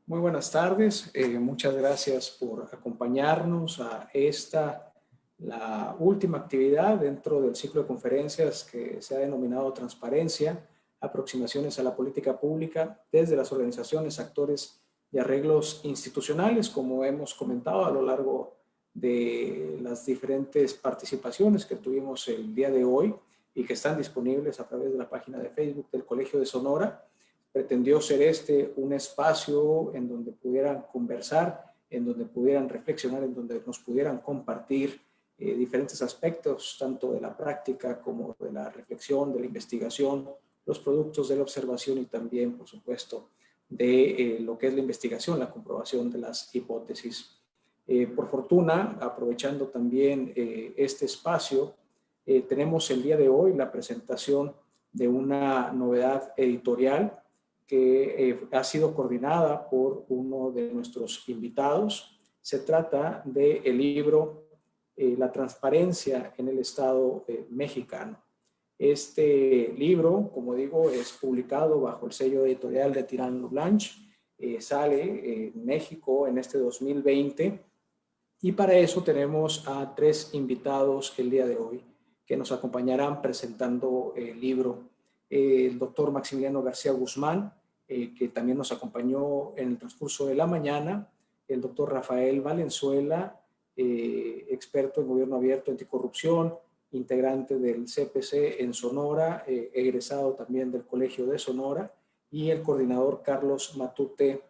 Muy buenas tardes, muchas gracias por acompañarnos a la última actividad dentro del ciclo de conferencias que se ha denominado Transparencia, aproximaciones a la política pública desde las organizaciones, actores y arreglos institucionales, como hemos comentado a lo largo de las diferentes participaciones que tuvimos el día de hoy y que están disponibles a través de la página de Facebook del Colegio de Sonora. Pretendió ser un espacio en donde pudieran conversar, en donde pudieran reflexionar, en donde nos pudieran compartir diferentes aspectos, tanto de la práctica como de la reflexión, de la investigación, los productos de la observación y también, por supuesto, de lo que es la investigación, la comprobación de las hipótesis. Por fortuna, aprovechando también este espacio, tenemos el día de hoy la presentación de una novedad editorial que ha sido coordinada por uno de nuestros invitados. Se trata del libro La transparencia en el Estado mexicano. Este libro, como digo, es publicado bajo el sello editorial de Tirán Blanche, sale en México en este 2020 y para eso tenemos a tres invitados el día de hoy que nos acompañarán presentando el libro. El doctor Maximiliano García Guzmán, que también nos acompañó en el transcurso de la mañana, el doctor Rafael Valenzuela, experto en gobierno abierto, anticorrupción, integrante del CPC en Sonora, egresado también del Colegio de Sonora, y el coordinador Carlos Matute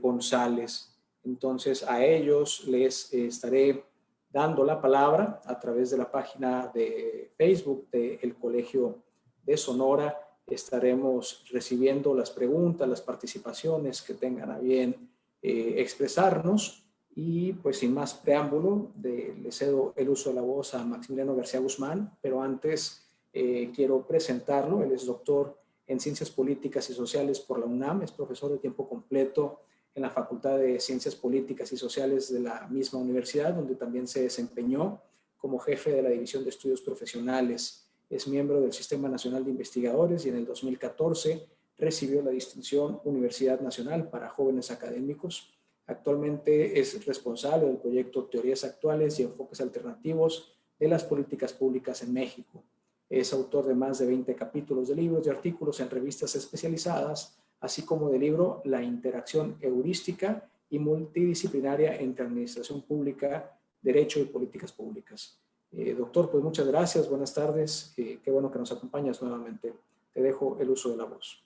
González. Entonces a ellos les estaré dando la palabra a través de la página de Facebook del Colegio de Sonora. Estaremos recibiendo las preguntas, las participaciones que tengan a bien expresarnos y pues sin más preámbulo le cedo el uso de la voz a Maximiliano García Guzmán, pero antes quiero presentarlo. Él es doctor en Ciencias Políticas y Sociales por la UNAM, es profesor de tiempo completo en la Facultad de Ciencias Políticas y Sociales de la misma universidad, donde también se desempeñó como jefe de la División de Estudios Profesionales. Es miembro del Sistema Nacional de Investigadores y en el 2014 recibió la distinción Universidad Nacional para Jóvenes Académicos. Actualmente es responsable del proyecto Teorías Actuales y Enfoques Alternativos de las Políticas Públicas en México. Es autor de más de 20 capítulos de libros y artículos en revistas especializadas, así como del libro La interacción heurística y multidisciplinaria entre administración pública, derecho y políticas públicas. Doctor, pues muchas gracias, buenas tardes, qué bueno que nos acompañas nuevamente. Te dejo el uso de la voz.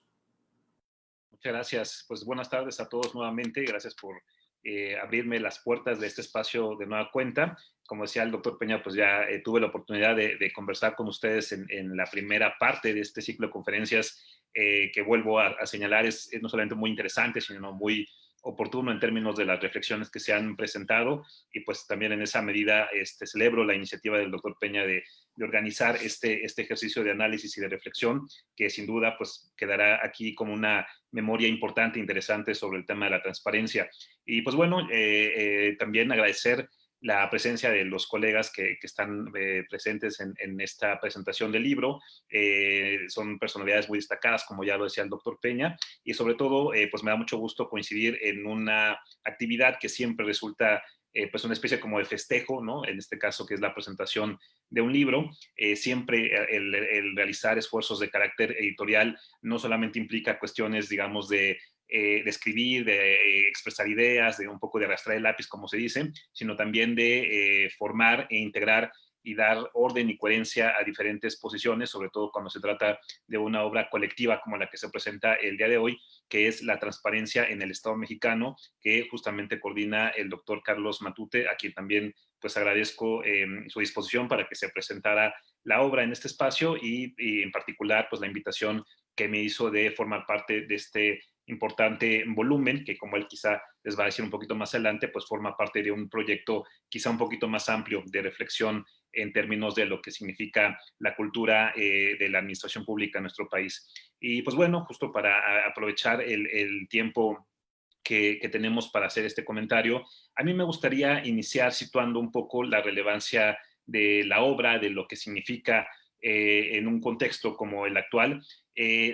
Muchas gracias, pues buenas tardes a todos nuevamente, gracias por abrirme las puertas de este espacio de nueva cuenta. Como decía el doctor Peña, pues ya tuve la oportunidad de conversar con ustedes en la primera parte de este ciclo de conferencias que vuelvo a señalar es no solamente muy interesante, sino muy oportuno en términos de las reflexiones que se han presentado y pues también en esa medida celebro la iniciativa del doctor Peña de organizar este ejercicio de análisis y de reflexión que sin duda pues quedará aquí como una memoria importante, interesante sobre el tema de la transparencia. Y pues bueno, también agradecer la presencia de los colegas que están presentes en esta presentación del libro. Son personalidades muy destacadas, como ya lo decía el doctor Peña, y sobre todo, pues me da mucho gusto coincidir en una actividad que siempre resulta pues una especie como de festejo, ¿no? En este caso, que es la presentación de un libro. Siempre el realizar esfuerzos de carácter editorial no solamente implica cuestiones, digamos, de escribir, de expresar ideas, de un poco de arrastrar el lápiz, como se dice, sino también de formar e integrar y dar orden y coherencia a diferentes posiciones, sobre todo cuando se trata de una obra colectiva como la que se presenta el día de hoy, que es La transparencia en el Estado mexicano, que justamente coordina el doctor Carlos Matute, a quien también pues agradezco su disposición para que se presentara la obra en este espacio y en particular pues la invitación que me hizo de formar parte de este importante volumen, que como él quizá les va a decir un poquito más adelante, pues forma parte de un proyecto quizá un poquito más amplio de reflexión en términos de lo que significa la cultura de la administración pública en nuestro país. Y pues bueno, justo para aprovechar el tiempo que tenemos para hacer este comentario, a mí me gustaría iniciar situando un poco la relevancia de la obra, de lo que significa en un contexto como el actual,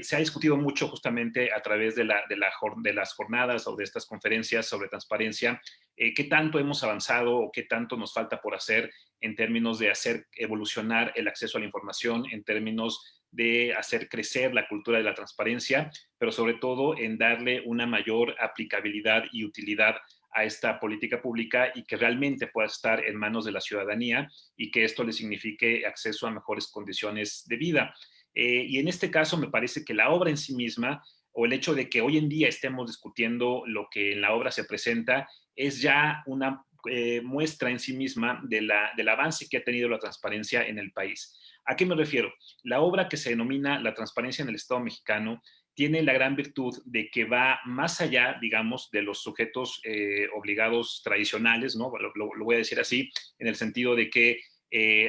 Se ha discutido mucho justamente a través de las jornadas o de estas conferencias sobre transparencia, qué tanto hemos avanzado o qué tanto nos falta por hacer en términos de hacer evolucionar el acceso a la información, en términos de hacer crecer la cultura de la transparencia, pero sobre todo en darle una mayor aplicabilidad y utilidad a esta política pública y que realmente pueda estar en manos de la ciudadanía y que esto le signifique acceso a mejores condiciones de vida. Y en este caso me parece que la obra en sí misma o el hecho de que hoy en día estemos discutiendo lo que en la obra se presenta es ya una muestra en sí misma del avance que ha tenido la transparencia en el país. ¿A qué me refiero? La obra que se denomina La transparencia en el Estado mexicano tiene la gran virtud de que va más allá, digamos, de los sujetos obligados tradicionales, ¿no? Lo voy a decir así, en el sentido de que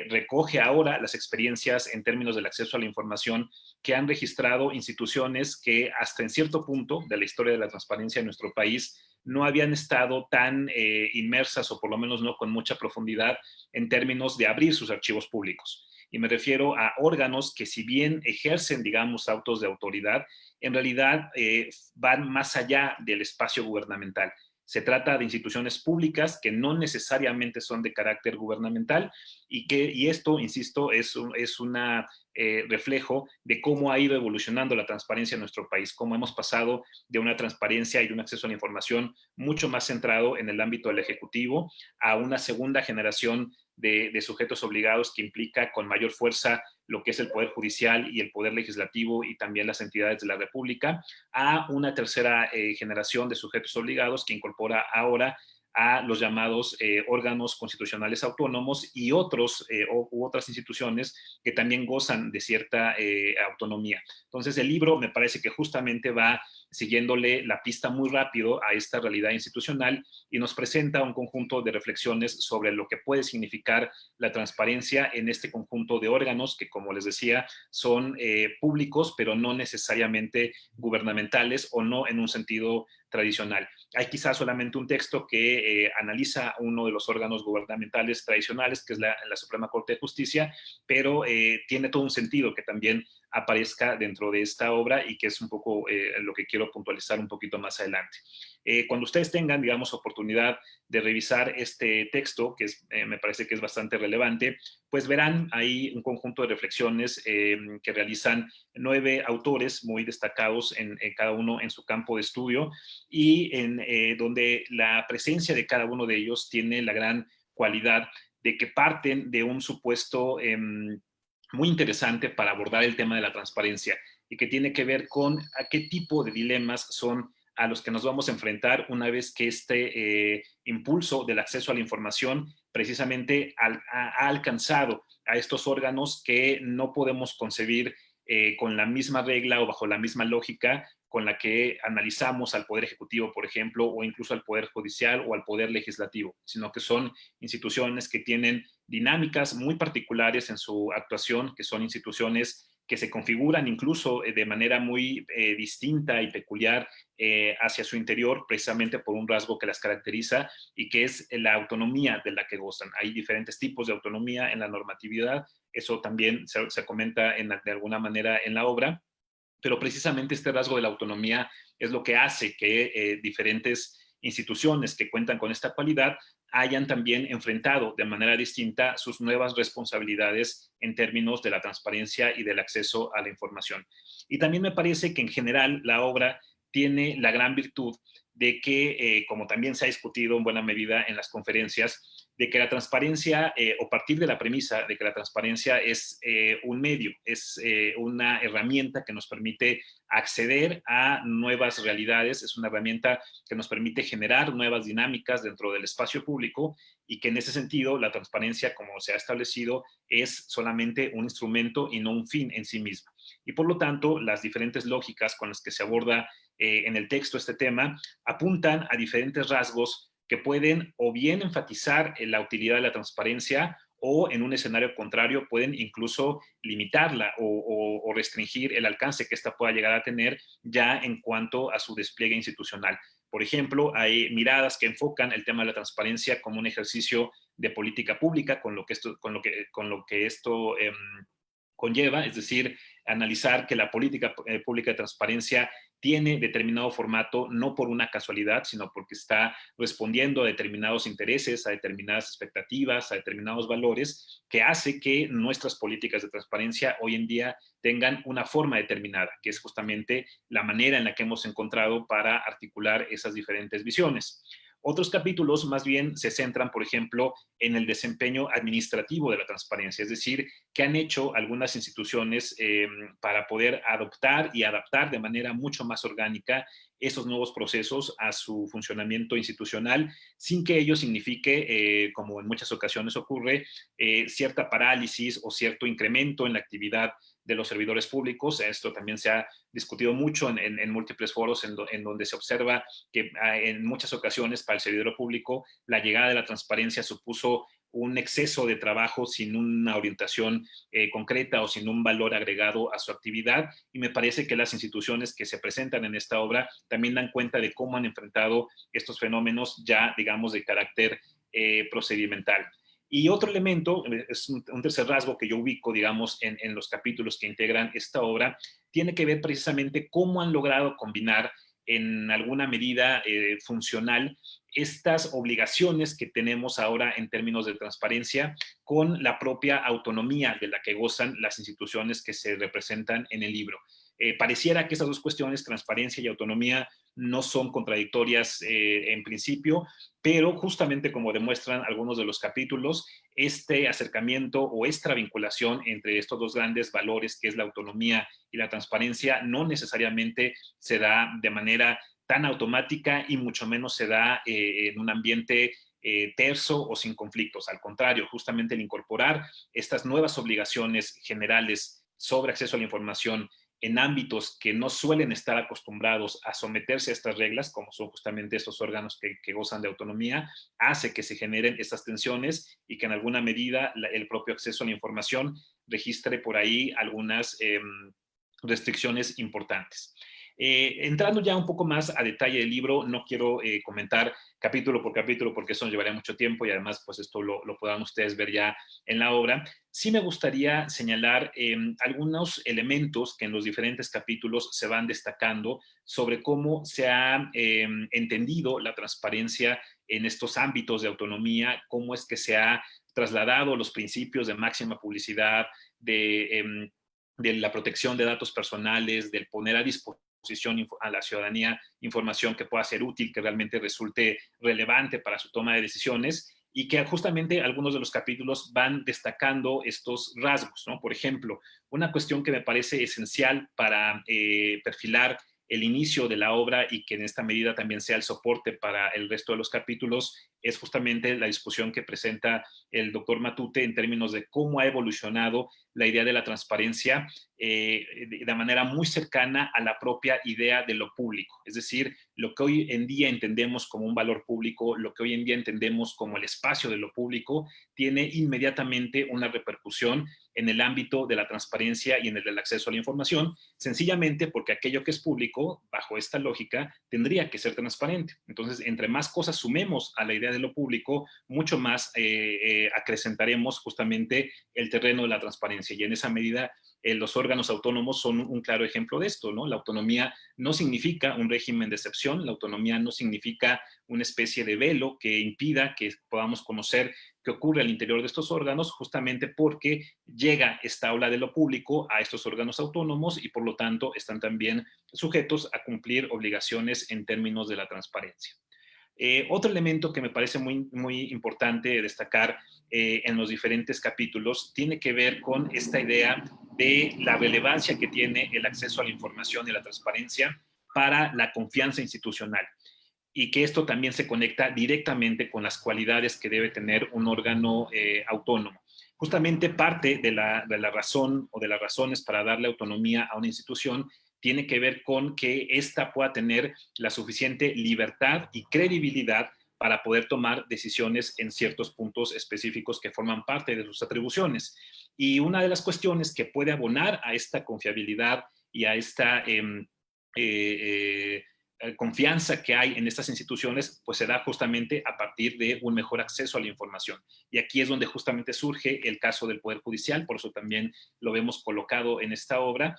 recoge ahora las experiencias en términos del acceso a la información que han registrado instituciones que hasta en cierto punto de la historia de la transparencia en nuestro país no habían estado tan inmersas o por lo menos no con mucha profundidad en términos de abrir sus archivos públicos. Y me refiero a órganos que si bien ejercen, digamos, autos de autoridad, en realidad van más allá del espacio gubernamental. Se trata de instituciones públicas que no necesariamente son de carácter gubernamental y esto, insisto, es un reflejo de cómo ha ido evolucionando la transparencia en nuestro país, cómo hemos pasado de una transparencia y de un acceso a la información mucho más centrado en el ámbito del Ejecutivo a una segunda generación de sujetos obligados que implica con mayor fuerza lo que es el Poder Judicial y el Poder Legislativo y también las entidades de la República, a una tercera generación de sujetos obligados que incorpora ahora a los llamados órganos constitucionales autónomos y u otras instituciones que también gozan de cierta autonomía. Entonces, el libro me parece que justamente va siguiéndole la pista muy rápido a esta realidad institucional y nos presenta un conjunto de reflexiones sobre lo que puede significar la transparencia en este conjunto de órganos que, como les decía, son públicos, pero no necesariamente gubernamentales o no en un sentido tradicional. Hay quizás solamente un texto que analiza uno de los órganos gubernamentales tradicionales, que es la Suprema Corte de Justicia, pero tiene todo un sentido que también aparezca dentro de esta obra y que es un poco lo que quiero puntualizar un poquito más adelante. Cuando ustedes tengan, digamos, oportunidad de revisar este texto, que me parece que es bastante relevante, pues verán ahí un conjunto de reflexiones que realizan 9 autores muy destacados en cada uno en su campo de estudio y donde la presencia de cada uno de ellos tiene la gran cualidad de que parten de un supuesto muy interesante para abordar el tema de la transparencia y que tiene que ver con a qué tipo de dilemas son a los que nos vamos a enfrentar una vez que este impulso del acceso a la información precisamente ha alcanzado a estos órganos que no podemos concebir con la misma regla o bajo la misma lógica con la que analizamos al Poder Ejecutivo, por ejemplo, o incluso al Poder Judicial o al Poder Legislativo, sino que son instituciones que tienen dinámicas muy particulares en su actuación, que son instituciones que se configuran incluso de manera muy distinta y peculiar hacia su interior, precisamente por un rasgo que las caracteriza y que es la autonomía de la que gozan. Hay diferentes tipos de autonomía en la normatividad, eso también se comenta de alguna manera en la obra, pero precisamente este rasgo de la autonomía es lo que hace que diferentes instituciones que cuentan con esta cualidad hayan también enfrentado de manera distinta sus nuevas responsabilidades en términos de la transparencia y del acceso a la información. Y también me parece que en general la obra tiene la gran virtud de que, como también se ha discutido en buena medida en las conferencias, de que la transparencia, o partir de la premisa de que la transparencia es un medio, es una herramienta que nos permite acceder a nuevas realidades, es una herramienta que nos permite generar nuevas dinámicas dentro del espacio público y que en ese sentido la transparencia, como se ha establecido, es solamente un instrumento y no un fin en sí mismo. Y por lo tanto, las diferentes lógicas con las que se aborda en el texto este tema apuntan a diferentes rasgos que pueden o bien enfatizar la utilidad de la transparencia o en un escenario contrario pueden incluso limitarla o restringir el alcance que ésta pueda llegar a tener ya en cuanto a su despliegue institucional. Por ejemplo, hay miradas que enfocan el tema de la transparencia como un ejercicio de política pública con lo que esto conlleva, es decir, analizar que la política pública de transparencia tiene determinado formato no por una casualidad, sino porque está respondiendo a determinados intereses, a determinadas expectativas, a determinados valores, que hace que nuestras políticas de transparencia hoy en día tengan una forma determinada, que es justamente la manera en la que hemos encontrado para articular esas diferentes visiones. Otros capítulos más bien se centran, por ejemplo, en el desempeño administrativo de la transparencia, es decir, qué han hecho algunas instituciones para poder adoptar y adaptar de manera mucho más orgánica esos nuevos procesos a su funcionamiento institucional, sin que ello signifique, como en muchas ocasiones ocurre, cierta parálisis o cierto incremento en la actividad de los servidores públicos. Esto también se ha discutido mucho en múltiples foros en donde se observa que en muchas ocasiones para el servidor público la llegada de la transparencia supuso un exceso de trabajo sin una orientación concreta o sin un valor agregado a su actividad, y me parece que las instituciones que se presentan en esta obra también dan cuenta de cómo han enfrentado estos fenómenos ya, digamos, de carácter procedimental. Y otro elemento, es un tercer rasgo que yo ubico, digamos, en los capítulos que integran esta obra, tiene que ver precisamente cómo han logrado combinar en alguna medida funcional estas obligaciones que tenemos ahora en términos de transparencia con la propia autonomía de la que gozan las instituciones que se representan en el libro. Pareciera que estas dos cuestiones, transparencia y autonomía, no son contradictorias en principio, pero justamente como demuestran algunos de los capítulos, este acercamiento o esta vinculación entre estos dos grandes valores, que es la autonomía y la transparencia, no necesariamente se da de manera tan automática y mucho menos se da en un ambiente terso o sin conflictos. Al contrario, justamente el incorporar estas nuevas obligaciones generales sobre acceso a la información en ámbitos que no suelen estar acostumbrados a someterse a estas reglas, como son justamente estos órganos que gozan de autonomía, hace que se generen estas tensiones y que en alguna medida el propio acceso a la información registre por ahí algunas restricciones importantes. Entrando ya un poco más a detalle del libro, no quiero comentar capítulo por capítulo porque eso nos llevaría mucho tiempo y además pues esto lo puedan ustedes ver ya en la obra. Sí me gustaría señalar algunos elementos que en los diferentes capítulos se van destacando sobre cómo se ha entendido la transparencia en estos ámbitos de autonomía, cómo es que se ha trasladado los principios de máxima publicidad, de la protección de datos personales, del poner a disposición a la ciudadanía información que pueda ser útil, que realmente resulte relevante para su toma de decisiones, y que justamente algunos de los capítulos van destacando estos rasgos, ¿no? Por ejemplo, una cuestión que me parece esencial para perfilar el inicio de la obra y que en esta medida también sea el soporte para el resto de los capítulos es justamente la discusión que presenta el doctor Matute en términos de cómo ha evolucionado la idea de la transparencia de manera muy cercana a la propia idea de lo público. Es decir, lo que hoy en día entendemos como un valor público, lo que hoy en día entendemos como el espacio de lo público, tiene inmediatamente una repercusión en el ámbito de la transparencia y en el del acceso a la información, sencillamente porque aquello que es público, bajo esta lógica, tendría que ser transparente. Entonces, entre más cosas sumemos a la idea de lo público, mucho más acrecentaremos justamente el terreno de la transparencia. Y en esa medida, los órganos autónomos son un claro ejemplo de esto, ¿no? La autonomía no significa un régimen de excepción, la autonomía no significa una especie de velo que impida que podamos conocer qué ocurre al interior de estos órganos, justamente porque llega esta ola de lo público a estos órganos autónomos y por lo tanto están también sujetos a cumplir obligaciones en términos de la transparencia. Otro elemento que me parece muy importante destacar en los diferentes capítulos tiene que ver con esta idea de la relevancia que tiene el acceso a la información y la transparencia para la confianza institucional, y que esto también se conecta directamente con las cualidades que debe tener un órgano autónomo. Justamente parte de la razón o de las razones para darle autonomía a una institución tiene que ver con que ésta pueda tener la suficiente libertad y credibilidad para poder tomar decisiones en ciertos puntos específicos que forman parte de sus atribuciones. Y una de las cuestiones que puede abonar a esta confiabilidad y a esta confianza que hay en estas instituciones, pues se da justamente a partir de un mejor acceso a la información. Y aquí es donde justamente surge el caso del Poder Judicial, por eso también lo vemos colocado en esta obra,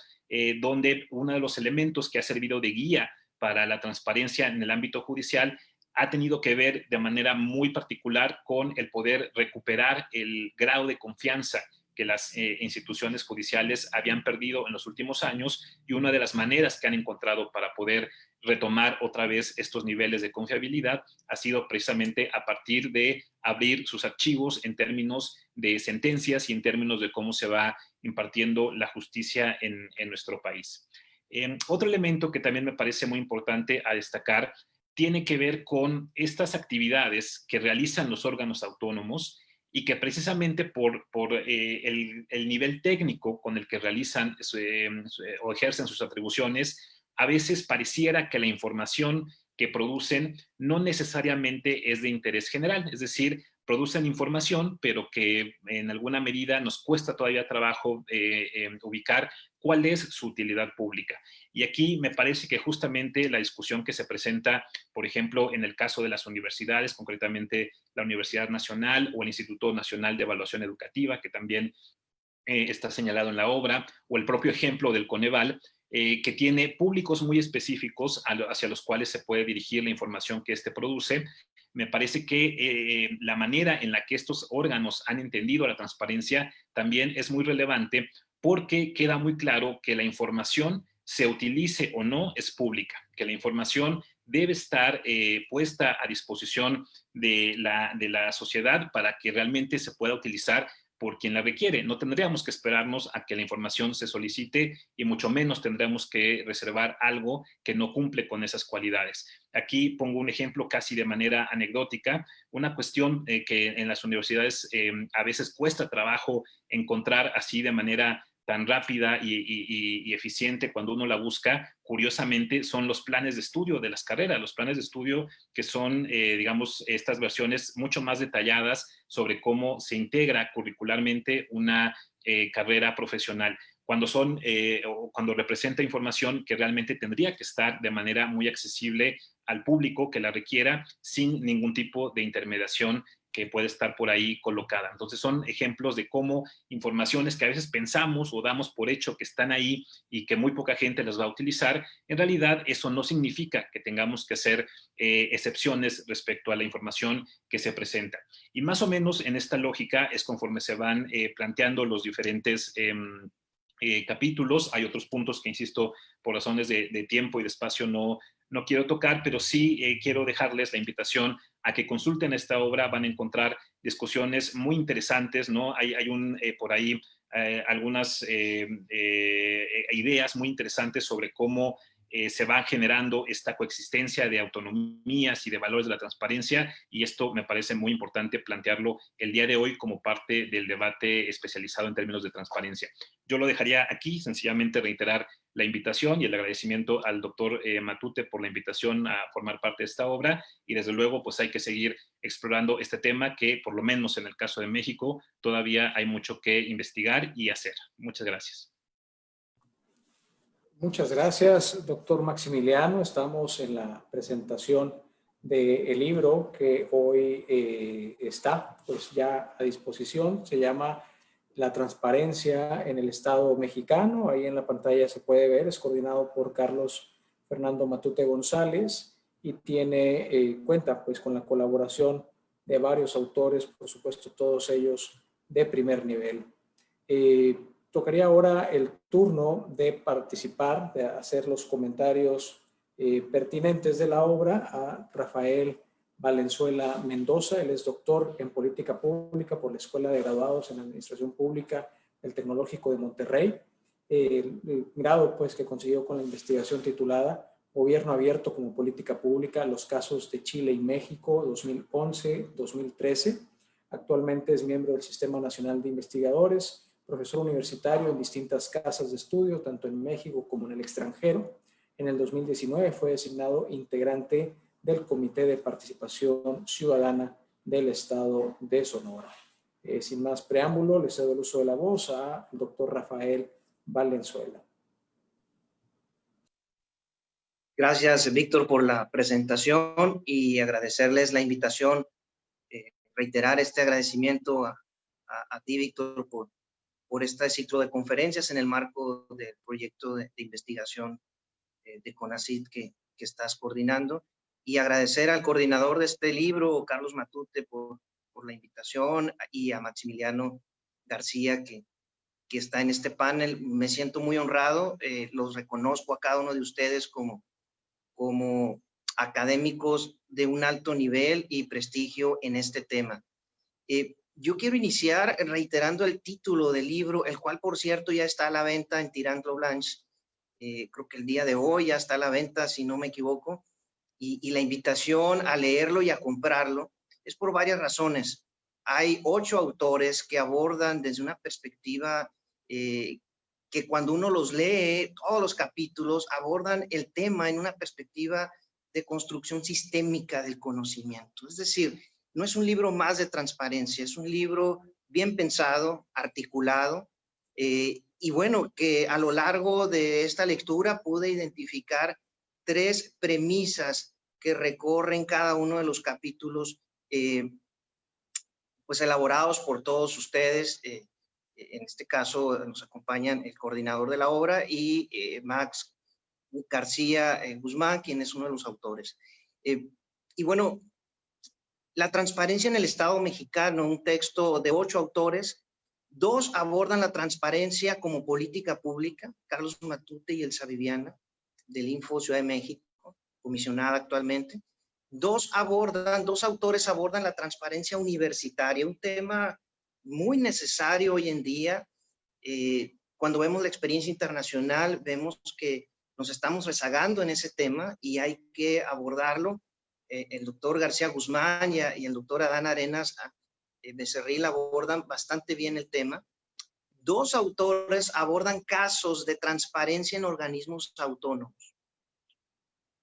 donde uno de los elementos que ha servido de guía para la transparencia en el ámbito judicial ha tenido que ver de manera muy particular con el poder recuperar el grado de confianza que las instituciones judiciales habían perdido en los últimos años, y una de las maneras que han encontrado para poder retomar otra vez estos niveles de confiabilidad ha sido precisamente a partir de abrir sus archivos en términos de sentencias y en términos de cómo se va impartiendo la justicia en nuestro país. Otro elemento que también me parece muy importante a destacar tiene que ver con estas actividades que realizan los órganos autónomos y que precisamente por el nivel técnico con el que realizan o ejercen sus atribuciones, a veces pareciera que la información que producen no necesariamente es de interés general, es decir, producen información, pero que en alguna medida nos cuesta todavía trabajo ubicar cuál es su utilidad pública. Y aquí me parece que justamente la discusión que se presenta, por ejemplo, en el caso de las universidades, concretamente la Universidad Nacional o el Instituto Nacional de Evaluación Educativa, que también está señalado en la obra, o el propio ejemplo del Coneval, que tiene públicos muy específicos hacia los cuales se puede dirigir la información que éste produce. Me parece que la manera en la que estos órganos han entendido la transparencia también es muy relevante, porque queda muy claro que la información, se utilice o no, es pública, que la información debe estar puesta a disposición de la sociedad para que realmente se pueda utilizar por quien la requiere. No tendríamos que esperarnos a que la información se solicite, y mucho menos tendremos que reservar algo que no cumple con esas cualidades. Aquí pongo un ejemplo casi de manera anecdótica, una cuestión que en las universidades a veces cuesta trabajo encontrar así de manera tan rápida y eficiente cuando uno la busca. Curiosamente, son los planes de estudio de las carreras, los planes de estudio que son, digamos, estas versiones mucho más detalladas sobre cómo se integra curricularmente una carrera profesional, cuando o cuando representa información que realmente tendría que estar de manera muy accesible al público que la requiera, sin ningún tipo de intermediación que puede estar por ahí colocada. Entonces son ejemplos de cómo informaciones que a veces pensamos o damos por hecho que están ahí y que muy poca gente las va a utilizar, en realidad eso no significa que tengamos que hacer excepciones respecto a la información que se presenta. Y más o menos en esta lógica es conforme se van planteando los diferentes capítulos. Hay otros puntos que, insisto, por razones de tiempo y de espacio no quiero tocar, pero sí quiero dejarles la invitación a que consulten esta obra. Van a encontrar discusiones muy interesantes, ¿no? Hay por ahí algunas ideas muy interesantes sobre cómo se va generando esta coexistencia de autonomías y de valores de la transparencia, y esto me parece muy importante plantearlo el día de hoy como parte del debate especializado en términos de transparencia. Yo lo dejaría aquí, sencillamente reiterar la invitación y el agradecimiento al doctor Matute por la invitación a formar parte de esta obra, y desde luego pues hay que seguir explorando este tema que, por lo menos en el caso de México, todavía hay mucho que investigar y hacer. Muchas gracias. Muchas gracias, doctor Maximiliano. Estamos en la presentación del libro que hoy está pues ya a disposición. Se llama La transparencia en el Estado mexicano. Ahí en la pantalla se puede ver. Es coordinado por Carlos Fernando Matute González y cuenta pues con la colaboración de varios autores, por supuesto todos ellos de primer nivel. Tocaría ahora el turno de participar, de hacer los comentarios pertinentes de la obra a Rafael Valenzuela Mendoza. Él es doctor en política pública por la Escuela de Graduados en Administración Pública del Tecnológico de Monterrey. El grado pues, que consiguió con la investigación titulada Gobierno Abierto como Política Pública, los casos de Chile y México, 2011-2013. Actualmente es miembro del Sistema Nacional de Investigadores, profesor universitario en distintas casas de estudio, tanto en México como en el extranjero. En el 2019 fue designado integrante del Comité de Participación Ciudadana del Estado de Sonora. Sin más preámbulo, le cedo el uso de la voz al doctor Rafael Valenzuela. Gracias, Víctor, por la presentación y agradecerles la invitación, reiterar este agradecimiento a ti, Víctor, por este ciclo de conferencias en el marco del proyecto de investigación de CONACYT que estás coordinando, y agradecer al coordinador de este libro, Carlos Matute, por la invitación, y a Maximiliano García, que está en este panel. Me siento muy honrado, los reconozco a cada uno de ustedes como académicos de un alto nivel y prestigio en este tema. Yo quiero iniciar reiterando el título del libro, el cual, por cierto, ya está a la venta en Tirant-lo Blanche. Creo que el día de hoy ya está a la venta, si no me equivoco, y la invitación a leerlo y a comprarlo es por varias razones. Hay 8 autores que abordan desde una perspectiva que cuando uno los lee, todos los capítulos abordan el tema en una perspectiva de construcción sistémica del conocimiento. Es decir, no es un libro más de transparencia, es un libro bien pensado, articulado, y bueno, que a lo largo de esta lectura pude identificar 3 premisas que recorren cada uno de los capítulos, pues elaborados por todos ustedes. En este caso nos acompañan el coordinador de la obra y Max García Guzmán, quien es uno de los autores. Y bueno, la transparencia en el Estado mexicano, un texto de 8 autores, 2 abordan la transparencia como política pública, Carlos Matute y Elsa Viviana, del Info Ciudad de México, comisionada actualmente. 2 autores abordan la transparencia universitaria, un tema muy necesario hoy en día. Cuando vemos la experiencia internacional, vemos que nos estamos rezagando en ese tema y hay que abordarlo. El doctor García Guzmán y el doctor Adán Arenas Becerril abordan bastante bien el tema. 2 autores abordan casos de transparencia en organismos autónomos.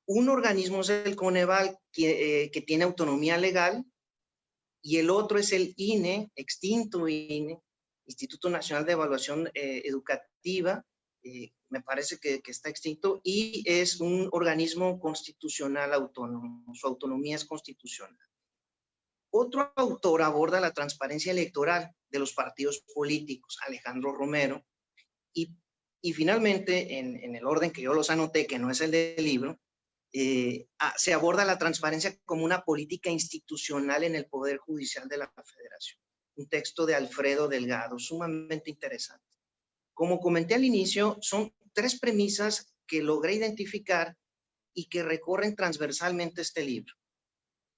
Un organismo es el Coneval, que tiene autonomía legal, y el otro es el INE, extinto INE, Instituto Nacional de Evaluación Educativa, me parece que está extinto, y es un organismo constitucional autónomo, su autonomía es constitucional. Otro autor aborda la transparencia electoral de los partidos políticos, Alejandro Romero, y finalmente, en el orden que yo los anoté, que no es el del libro, se aborda la transparencia como una política institucional en el Poder Judicial de la Federación. Un texto de Alfredo Delgado, sumamente interesante. Como comenté al inicio, son 3 premisas que logré identificar y que recorren transversalmente este libro.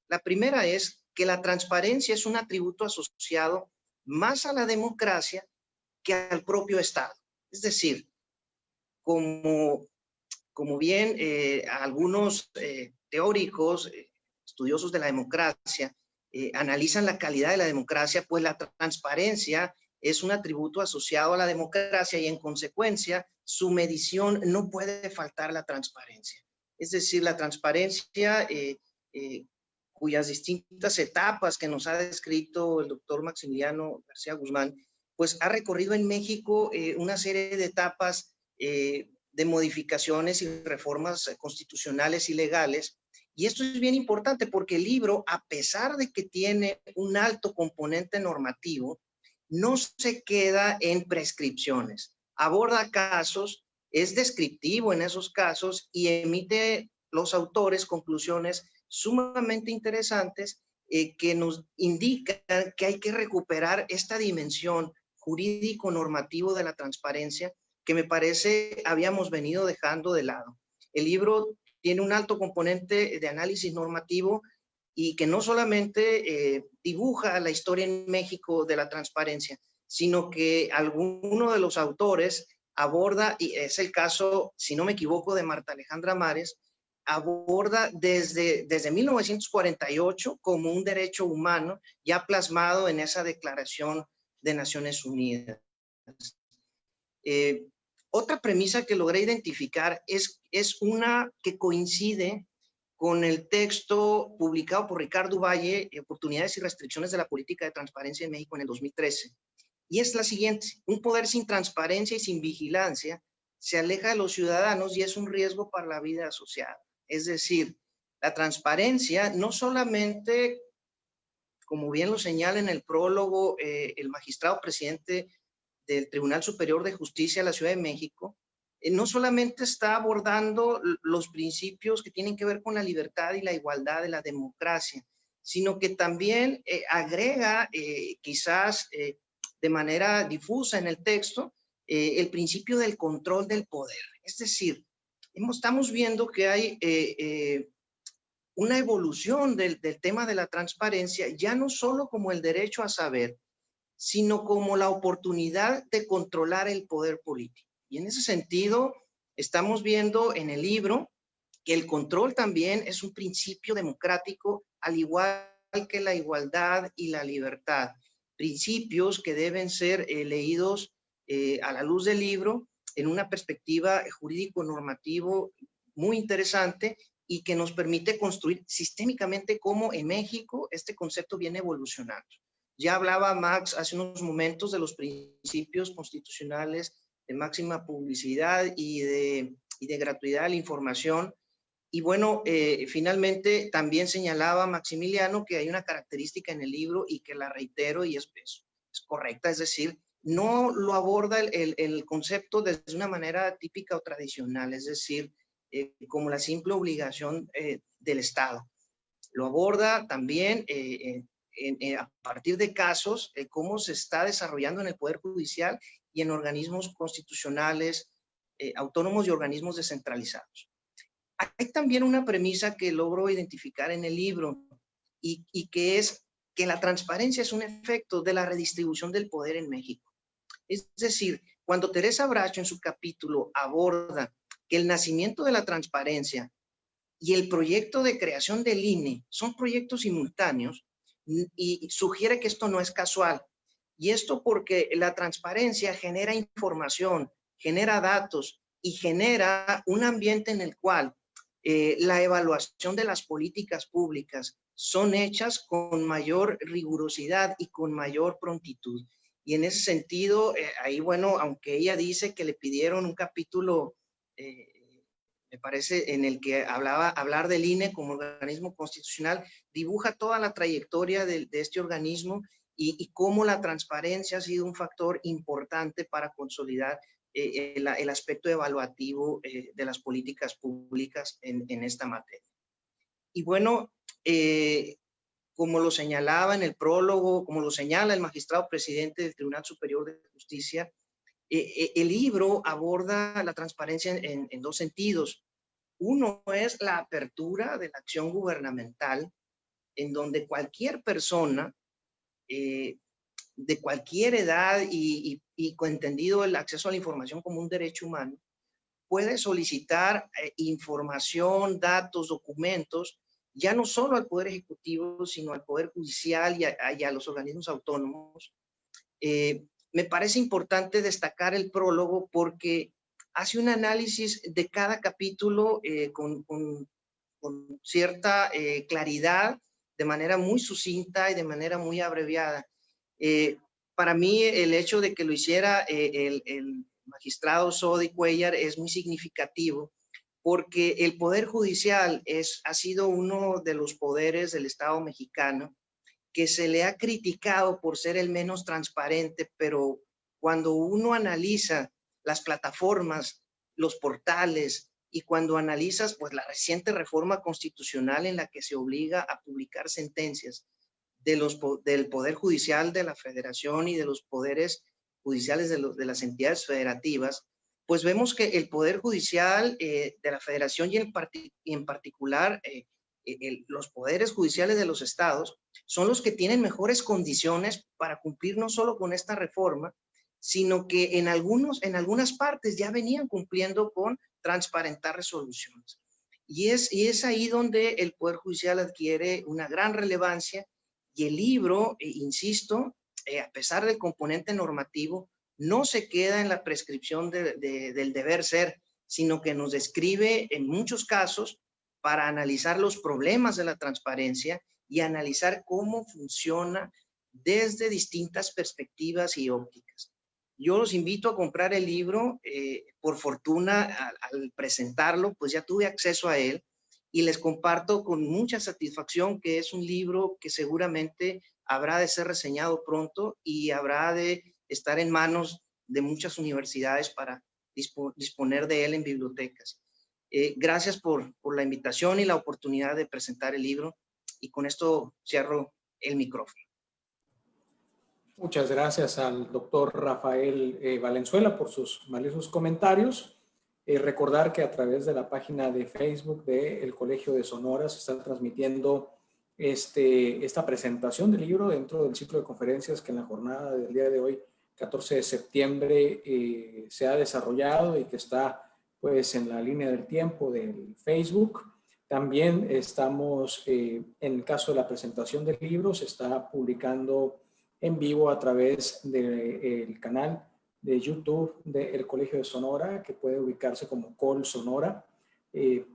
La primera es que la transparencia es un atributo asociado más a la democracia que al propio Estado. Es decir, como bien algunos teóricos, estudiosos de la democracia, analizan la calidad de la democracia, pues la transparencia es un atributo asociado a la democracia y en consecuencia su medición no puede faltar la transparencia. Es decir, la transparencia cuyas distintas etapas que nos ha descrito el doctor Maximiliano García Guzmán, pues ha recorrido en México una serie de etapas de modificaciones y reformas constitucionales y legales. Y esto es bien importante porque el libro, a pesar de que tiene un alto componente normativo, no se queda en prescripciones. Aborda casos, es descriptivo en esos casos y emite los autores conclusiones sumamente interesantes que nos indican que hay que recuperar esta dimensión jurídico-normativo de la transparencia que me parece habíamos venido dejando de lado. El libro tiene un alto componente de análisis normativo y que no solamente dibuja la historia en México de la transparencia, sino que alguno de los autores aborda, y es el caso, si no me equivoco, de Marta Alejandra Mares, aborda desde 1948 como un derecho humano ya plasmado en esa Declaración de Naciones Unidas. Otra premisa que logré identificar es una que coincide con el texto publicado por Ricardo Valle, Oportunidades y restricciones de la política de transparencia en México en el 2013. Y es la siguiente: un poder sin transparencia y sin vigilancia se aleja de los ciudadanos y es un riesgo para la vida asociada. Es decir, la transparencia no solamente, como bien lo señala en el prólogo el magistrado presidente del Tribunal Superior de Justicia de la Ciudad de México, no solamente está abordando los principios que tienen que ver con la libertad y la igualdad de la democracia, sino que también agrega quizás de manera difusa en el texto el principio del control del poder. Es decir, estamos viendo que hay una evolución del tema de la transparencia, ya no solo como el derecho a saber, sino como la oportunidad de controlar el poder político. Y en ese sentido, estamos viendo en el libro que el control también es un principio democrático, al igual que la igualdad y la libertad. Principios que deben ser leídos a la luz del libro en una perspectiva jurídico-normativo muy interesante y que nos permite construir sistémicamente cómo en México este concepto viene evolucionando. Ya hablaba Max hace unos momentos de los principios constitucionales de máxima publicidad y de gratuidad de la información. Y bueno, finalmente también señalaba Maximiliano que hay una característica en el libro y que la reitero y es correcta, es decir, no lo aborda el concepto desde una manera típica o tradicional, es decir, como la simple obligación del Estado. Lo aborda también a partir de casos, cómo se está desarrollando en el Poder Judicial y en organismos constitucionales, autónomos y organismos descentralizados. Hay también una premisa que logro identificar en el libro y que es que la transparencia es un efecto de la redistribución del poder en México. Es decir, cuando Teresa Bracho en su capítulo aborda que el nacimiento de la transparencia y el proyecto de creación del INE son proyectos simultáneos y sugiere que esto no es casual. Y esto porque la transparencia genera información, genera datos y genera un ambiente en el cual la evaluación de las políticas públicas son hechas con mayor rigurosidad y con mayor prontitud. Y en ese sentido, ahí, bueno, aunque ella dice que le pidieron un capítulo, me parece, en el que hablar del INE como organismo constitucional, dibuja toda la trayectoria de este organismo y cómo la transparencia ha sido un factor importante para consolidar el aspecto evaluativo de las políticas públicas en esta materia. Y bueno, como lo señalaba en el prólogo, como lo señala el magistrado presidente del Tribunal Superior de Justicia, el libro aborda la transparencia en dos sentidos. Uno es la apertura de la acción gubernamental, en donde cualquier persona de cualquier edad y entendido el acceso a la información como un derecho humano, puede solicitar información, datos, documentos, ya no solo al Poder Ejecutivo, sino al Poder Judicial y a los organismos autónomos. Me parece importante destacar el prólogo porque hace un análisis de cada capítulo con cierta claridad, de manera muy sucinta y de manera muy abreviada. Para mí el hecho de que lo hiciera el magistrado Sodi Cuellar es muy significativo porque el Poder Judicial ha sido uno de los poderes del Estado mexicano que se le ha criticado por ser el menos transparente, pero cuando uno analiza las plataformas, los portales y cuando analizas pues la reciente reforma constitucional en la que se obliga a publicar sentencias del Poder Judicial de la Federación y de los poderes judiciales de las entidades federativas, pues vemos que el Poder Judicial de la Federación y en particular los poderes judiciales de los estados son los que tienen mejores condiciones para cumplir no solo con esta reforma, sino que en algunas partes ya venían cumpliendo con transparentar resoluciones. Y es ahí donde el Poder Judicial adquiere una gran relevancia y el libro, insisto, a pesar del componente normativo, no se queda en la prescripción del deber ser, sino que nos describe en muchos casos para analizar los problemas de la transparencia y analizar cómo funciona desde distintas perspectivas y ópticas. Yo los invito a comprar el libro. Por fortuna, al presentarlo, pues ya tuve acceso a él y les comparto con mucha satisfacción que es un libro que seguramente habrá de ser reseñado pronto y habrá de estar en manos de muchas universidades para disponer de él en bibliotecas. Gracias por la invitación y la oportunidad de presentar el libro, y con esto cierro el micrófono. Muchas gracias al doctor Rafael Valenzuela por sus valiosos comentarios. Recordar que a través de la página de Facebook del Colegio de Sonora se está transmitiendo esta presentación del libro dentro del ciclo de conferencias que en la jornada del día de hoy, 14 de septiembre, se ha desarrollado y que está pues en la línea del tiempo del Facebook. También estamos, en el caso de la presentación del libro, se está publicando en vivo a través del canal de YouTube del Colegio de Sonora, que puede ubicarse como Col Sonora,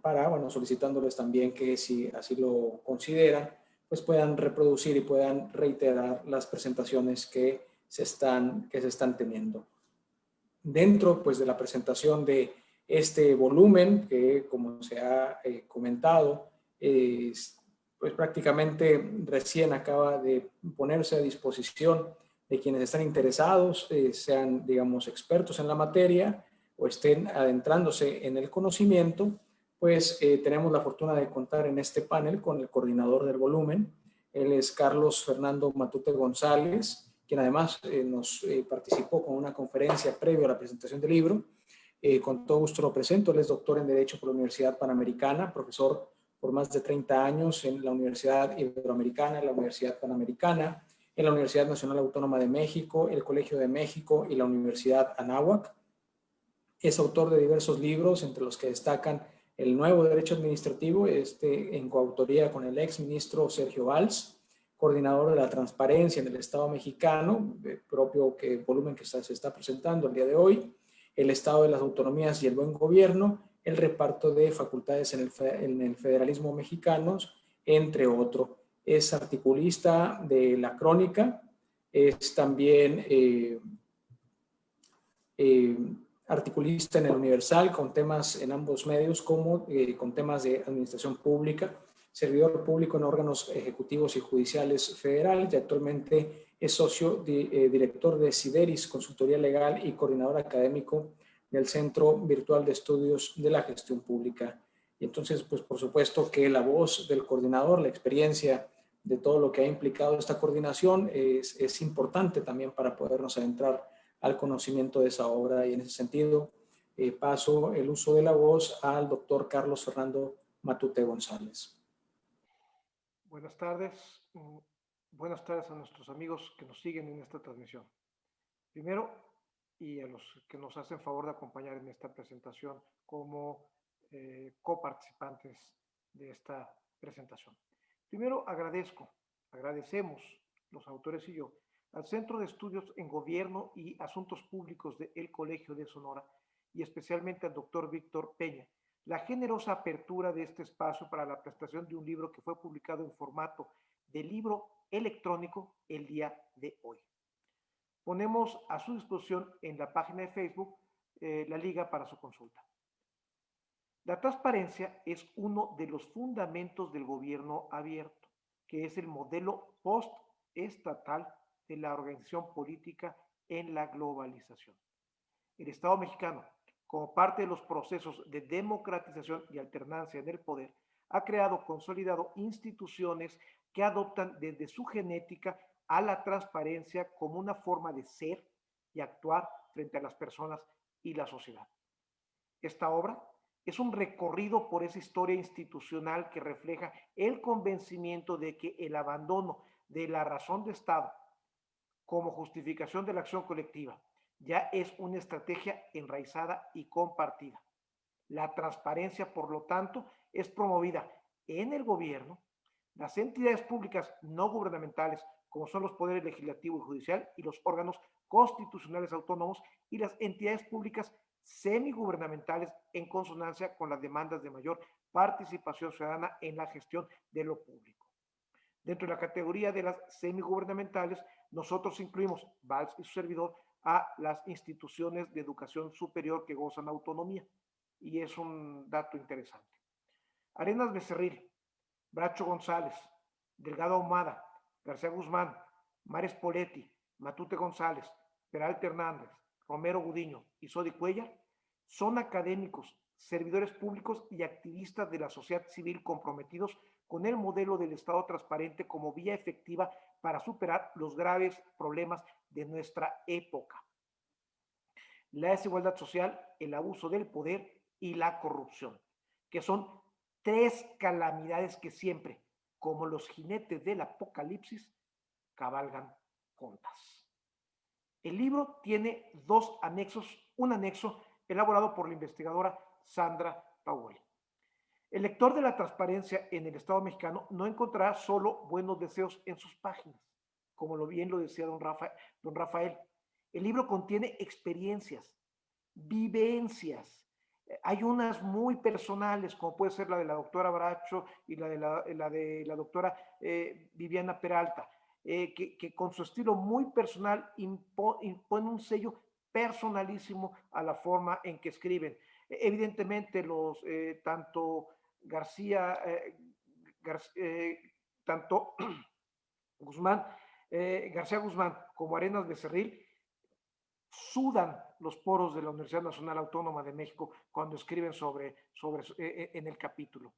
para, bueno, solicitándoles también que si así lo consideran, pues puedan reproducir y puedan reiterar las presentaciones que se están teniendo. Dentro, pues, de la presentación de este volumen, que como se ha comentado, pues prácticamente recién acaba de ponerse a disposición de quienes están interesados, sean, digamos, expertos en la materia o estén adentrándose en el conocimiento, pues tenemos la fortuna de contar en este panel con el coordinador del volumen. Él es Carlos Fernando Matute González, quien además nos participó con una conferencia previo a la presentación del libro. Con todo gusto lo presento. Él es doctor en Derecho por la Universidad Panamericana, profesor por más de 30 años en la Universidad Iberoamericana, en la Universidad Panamericana, en la Universidad Nacional Autónoma de México, el Colegio de México y la Universidad Anáhuac. Es autor de diversos libros, entre los que destacan El Nuevo Derecho Administrativo, en coautoría con el ex ministro Sergio Valls, coordinador de la transparencia en el Estado mexicano, propio volumen que se está presentando el día de hoy, El Estado de las Autonomías y el Buen Gobierno, el reparto de facultades en el federalismo mexicano, entre otros. Es articulista de La Crónica, es también articulista en el Universal con temas en ambos medios, como con temas de administración pública, servidor público en órganos ejecutivos y judiciales federales, y actualmente es socio director de Sideris, consultoría legal, y coordinador académico del Centro Virtual de Estudios de la Gestión Pública. Y entonces, pues por supuesto que la voz del coordinador, la experiencia de todo lo que ha implicado esta coordinación es importante también para podernos adentrar al conocimiento de esa obra, y en ese sentido paso el uso de la voz al doctor Carlos Fernando Matute González. Buenas tardes. Buenas tardes a nuestros amigos que nos siguen en esta transmisión. Primero, y a los que nos hacen favor de acompañar en esta presentación como coparticipantes de esta presentación. Primero, agradecemos los autores y yo al Centro de Estudios en Gobierno y Asuntos Públicos del Colegio de Sonora, y especialmente al doctor Víctor Peña, la generosa apertura de este espacio para la presentación de un libro que fue publicado en formato de libro electrónico el día de hoy. Ponemos a su disposición en la página de Facebook la liga para su consulta. La transparencia es uno de los fundamentos del gobierno abierto, que es el modelo post-estatal de la organización política en la globalización. El Estado mexicano, como parte de los procesos de democratización y alternancia en el poder, ha consolidado instituciones que adoptan desde su genética a la transparencia como una forma de ser y actuar frente a las personas y la sociedad. Esta obra es un recorrido por esa historia institucional que refleja el convencimiento de que el abandono de la razón de Estado como justificación de la acción colectiva ya es una estrategia enraizada y compartida. La transparencia, por lo tanto, es promovida en el gobierno, las entidades públicas no gubernamentales, como son los poderes legislativo y judicial, y los órganos constitucionales autónomos, y las entidades públicas semigubernamentales, en consonancia con las demandas de mayor participación ciudadana en la gestión de lo público. Dentro de la categoría de las semigubernamentales, nosotros incluimos, Valls y su servidor, a las instituciones de educación superior que gozan autonomía. Y es un dato interesante. Arenas Becerril, Bracho González, Delgado Ahumada, García Guzmán, Mares Poletti, Matute González, Peralta Hernández, Romero Gudiño y Sodi Cuellar son académicos, servidores públicos y activistas de la sociedad civil comprometidos con el modelo del Estado transparente como vía efectiva para superar los graves problemas de nuestra época: la desigualdad social, el abuso del poder y la corrupción, que son tres calamidades que siempre, como los jinetes del apocalipsis, cabalgan juntas. El libro tiene dos anexos, un anexo elaborado por la investigadora Sandra Powell. El lector de la transparencia en el Estado mexicano no encontrará solo buenos deseos en sus páginas, como bien lo decía don Rafael. El libro contiene experiencias, vivencias. Hay unas muy personales, como puede ser la de la doctora Bracho y la de la doctora Viviana Peralta, que con su estilo muy personal impone un sello personalísimo a la forma en que escriben. Evidentemente, tanto García, tanto Guzmán, García Guzmán como Arenas Becerril sudan los poros de la Universidad Nacional Autónoma de México cuando escriben en el capítulo.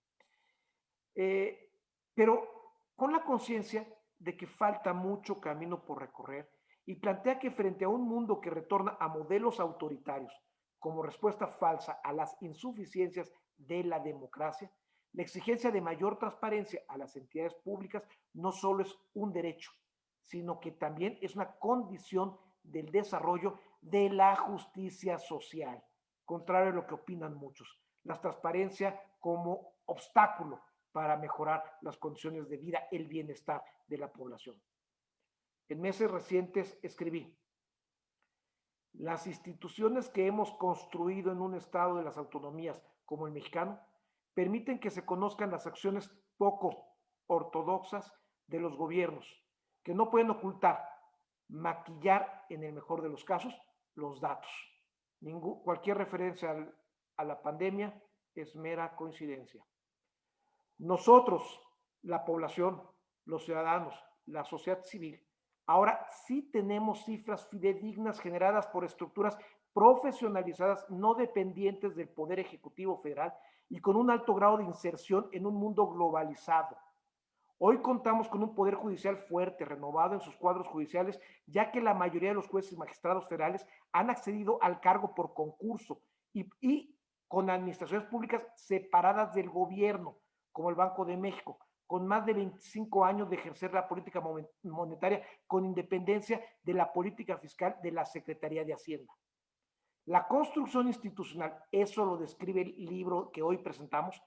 Pero con la conciencia de que falta mucho camino por recorrer, y plantea que frente a un mundo que retorna a modelos autoritarios como respuesta falsa a las insuficiencias de la democracia, la exigencia de mayor transparencia a las entidades públicas no solo es un derecho, sino que también es una condición del desarrollo de la justicia social, contrario a lo que opinan muchos. La transparencia como obstáculo para mejorar las condiciones de vida, el bienestar de la población. En meses recientes escribí: las instituciones que hemos construido en un estado de las autonomías como el mexicano permiten que se conozcan las acciones poco ortodoxas de los gobiernos, que no pueden ocultar, maquillar en el mejor de los casos los datos. Cualquier referencia a la pandemia es mera coincidencia. Nosotros, la población, los ciudadanos, la sociedad civil, ahora sí tenemos cifras fidedignas generadas por estructuras profesionalizadas no dependientes del Poder Ejecutivo Federal y con un alto grado de inserción en un mundo globalizado. Hoy contamos con un Poder Judicial fuerte, renovado en sus cuadros judiciales, ya que la mayoría de los jueces y magistrados federales han accedido al cargo por concurso y con administraciones públicas separadas del gobierno, como el Banco de México, con más de 25 años de ejercer la política monetaria con independencia de la política fiscal de la Secretaría de Hacienda. La construcción institucional, eso lo describe el libro que hoy presentamos,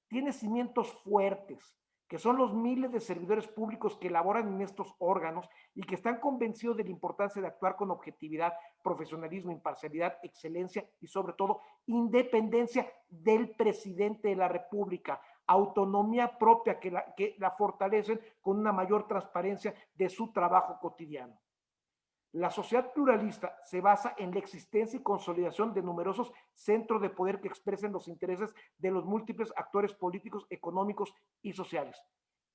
tiene cimientos fuertes, que son los miles de servidores públicos que laboran en estos órganos y que están convencidos de la importancia de actuar con objetividad, profesionalismo, imparcialidad, excelencia y sobre todo independencia del presidente de la República, autonomía propia que la fortalecen con una mayor transparencia de su trabajo cotidiano. La sociedad pluralista se basa en la existencia y consolidación de numerosos centros de poder que expresen los intereses de los múltiples actores políticos, económicos y sociales.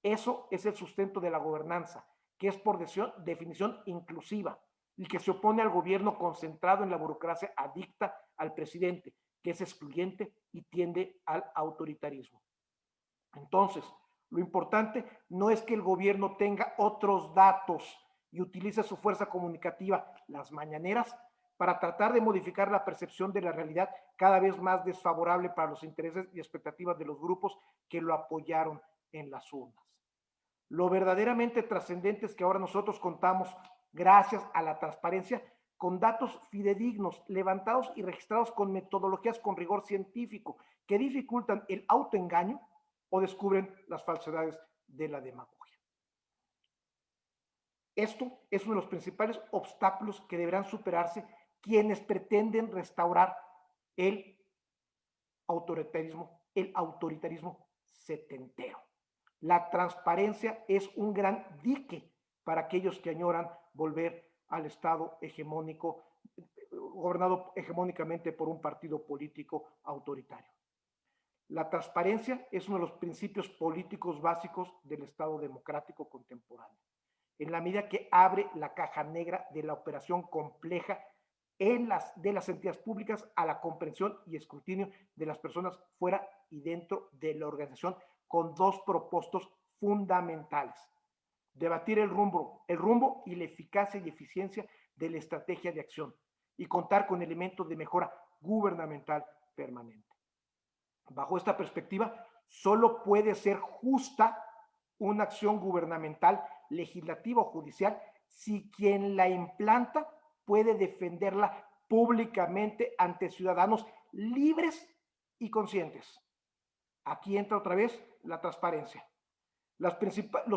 Eso es el sustento de la gobernanza, que es por definición inclusiva y que se opone al gobierno concentrado en la burocracia adicta al presidente, que es excluyente y tiende al autoritarismo. Entonces, lo importante no es que el gobierno tenga otros datos y utilice su fuerza comunicativa, las mañaneras, para tratar de modificar la percepción de la realidad cada vez más desfavorable para los intereses y expectativas de los grupos que lo apoyaron en las urnas. Lo verdaderamente trascendente es que ahora nosotros contamos, gracias a la transparencia, con datos fidedignos, levantados y registrados con metodologías con rigor científico, que dificultan el autoengaño o descubren las falsedades de la demagogia. Esto es uno de los principales obstáculos que deberán superarse quienes pretenden restaurar el autoritarismo setentero. La transparencia es un gran dique para aquellos que añoran volver al Estado hegemónico, gobernado hegemónicamente por un partido político autoritario. La transparencia es uno de los principios políticos básicos del Estado democrático contemporáneo, en la medida que abre la caja negra de la operación compleja de las entidades públicas a la comprensión y escrutinio de las personas fuera y dentro de la organización, con dos propósitos fundamentales: debatir el rumbo y la eficacia y eficiencia de la estrategia de acción, y contar con elementos de mejora gubernamental permanente. Bajo esta perspectiva, solo puede ser justa una acción gubernamental, legislativa o judicial si quien la implanta puede defenderla públicamente ante ciudadanos libres y conscientes. Aquí entra otra vez la transparencia. Los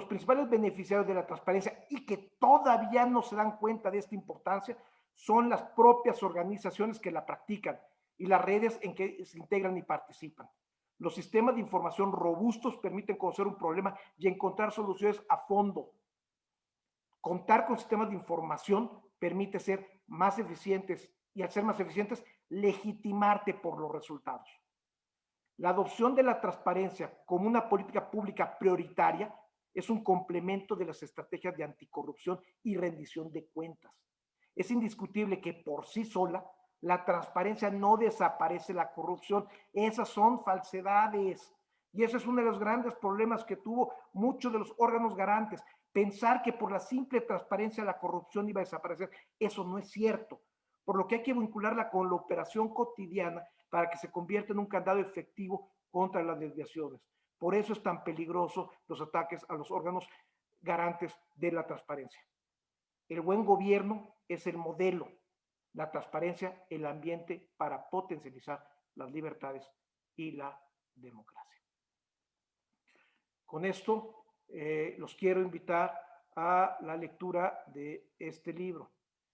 principales beneficiarios de la transparencia, y que todavía no se dan cuenta de esta importancia, son las propias organizaciones que la practican y las redes en que se integran y participan. Los sistemas de información robustos permiten conocer un problema y encontrar soluciones a fondo. Contar con sistemas de información permite ser más eficientes, y al ser más eficientes, legitimarte por los resultados. La adopción de la transparencia como una política pública prioritaria es un complemento de las estrategias de anticorrupción y rendición de cuentas. Es indiscutible que por sí sola la transparencia no desaparece la corrupción. Esas son falsedades. Y ese es uno de los grandes problemas que tuvo muchos de los órganos garantes. Pensar que por la simple transparencia la corrupción iba a desaparecer, eso no es cierto. Por lo que hay que vincularla con la operación cotidiana para que se convierta en un candado efectivo contra las desviaciones. Por eso es tan peligroso los ataques a los órganos garantes de la transparencia. El buen gobierno es el modelo, la transparencia, el ambiente para potencializar las libertades y la democracia. Con esto, los quiero invitar a la lectura de este libro.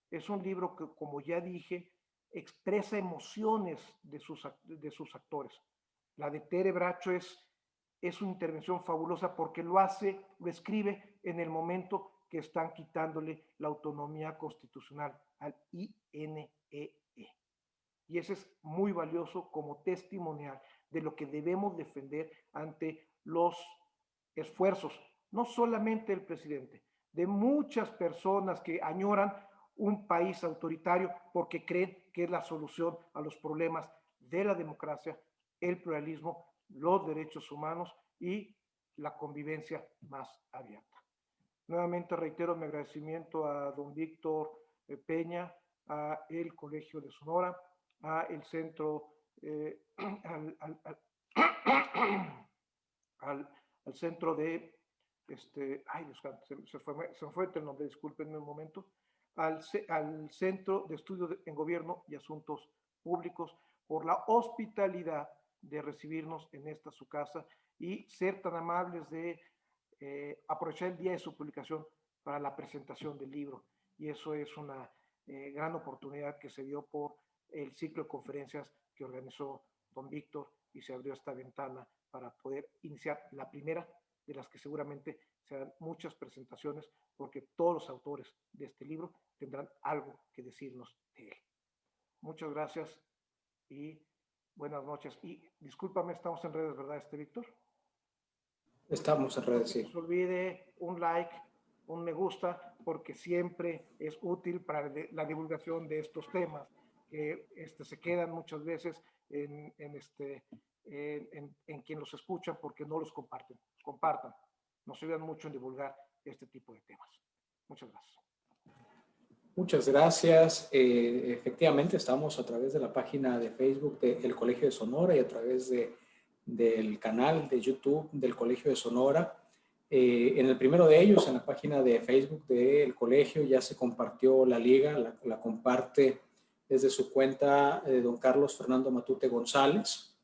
Es un libro que, como ya dije, expresa emociones de sus actores. La de Tere Bracho es una intervención fabulosa porque lo escribe en el momento que están quitándole la autonomía constitucional al INEE. Y ese es muy valioso como testimonial de lo que debemos defender ante los esfuerzos, no solamente del presidente, de muchas personas que añoran un país autoritario porque creen que es la solución a los problemas de la democracia, el pluralismo, los derechos humanos y la convivencia más abierta. Nuevamente reitero mi agradecimiento a don Víctor Peña, a el Colegio de Sonora, a el centro, al centro de, ay Dios, se me fue el nombre, discúlpenme un momento, al Centro de Estudios en Gobierno y Asuntos Públicos, por la hospitalidad de recibirnos en esta su casa y ser tan amables de aprovechar el día de su publicación para la presentación del libro. Y eso es una gran oportunidad que se dio por el ciclo de conferencias que organizó don Víctor, y se abrió esta ventana para poder iniciar la primera de las que seguramente serán muchas presentaciones, porque todos los autores de este libro tendrán algo que decirnos de él. Muchas gracias y buenas noches. Y discúlpame, estamos en redes, ¿verdad, Víctor? Estamos en redes, sí. No se olvide un like, un me gusta, porque siempre es útil para la divulgación de estos temas que se quedan muchas veces en quien los escucha porque no los comparten. Compartan, nos ayudan mucho en divulgar este tipo de temas. Muchas gracias. Muchas gracias. Efectivamente, estamos a través de la página de Facebook del Colegio de Sonora y a través del canal de YouTube del Colegio de Sonora. En el primero de ellos, en la página de Facebook del colegio, ya se compartió la liga, la comparte desde su cuenta don Carlos Fernando Matute González.